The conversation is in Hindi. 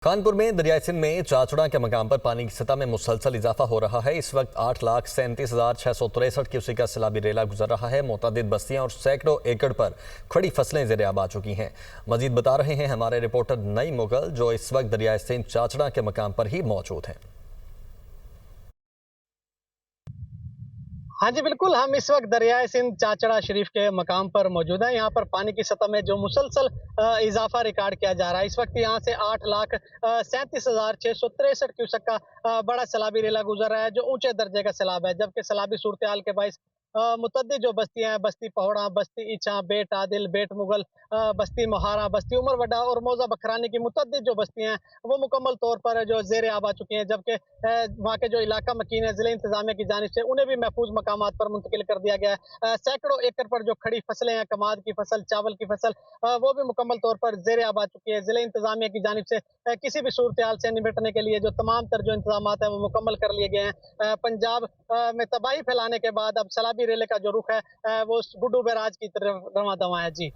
कानपुर में दरियाई सिंध में चाचड़ा के मकाम पर पानी की सतह में मुसलसल इजाफा हो रहा है। इस वक्त 8,37,663 क्यूसेक का सैलाबी रेला गुजर रहा है। मुतअद्दिद बस्तियां और सैकड़ों एकड़ पर खड़ी फसलें ज़ेर आब आ चुकी हैं। मजीद बता रहे हैं हमारे रिपोर्टर नई मुगल, जो इस वक्त दरियाई सिंध चाचड़ा के मकाम पर ही मौजूद हैं। हाँ जी, बिल्कुल, हम इस वक्त दरियाए सिंध चाचड़ा शरीफ के मकाम पर मौजूद हैं। यहाँ पर पानी की सतह में जो मुसलसल इजाफा रिकॉर्ड किया जा रहा है। इस वक्त यहाँ से 8,37,663 क्यूसेक का बड़ा सैलाबी रेला गुजर रहा है, जो ऊंचे दर्जे का सैलाब है। जबकि सैलाबी सूरत-ए-हाल के बाइस मुतअद्दिद जो बस्तियां हैं, बस्ती पहोड़ा, बस्ती इछा, बेट आदिल, बेट मुगल, बस्ती मोहारा, बस्ती उमर वड्डा और मौजा बखरानी की मुतअद्दिद जो बस्तियां हैं, वो मुकम्मल तौर पर जो ज़ेर आब आ चुकी हैं। जबकि वहाँ के जो इलाका मकीन है, ज़िला इंतज़ामिया की जानिब से उन्हें भी महफूज मकामात पर मुंतकिल कर दिया गया है। सैकड़ों एकड़ पर जो खड़ी फसलें हैं, कमाद की फसल, चावल की फसल, वो भी मुकम्मल तौर पर ज़ेर आब आ चुकी है। ज़िला इंतज़ामिया की जानिब से किसी भी सूरत-ए-हाल से निपटने के लिए जो तमाम तर जो इंतज़ामात हैं, वो मुकम्मल कर लिए गए हैं। पंजाब में तबाही फैलाने के बाद अब सैलाबी रेले का जो रुख है, वो गुड्डू बैराज की तरफ रवां-दवां है। जी।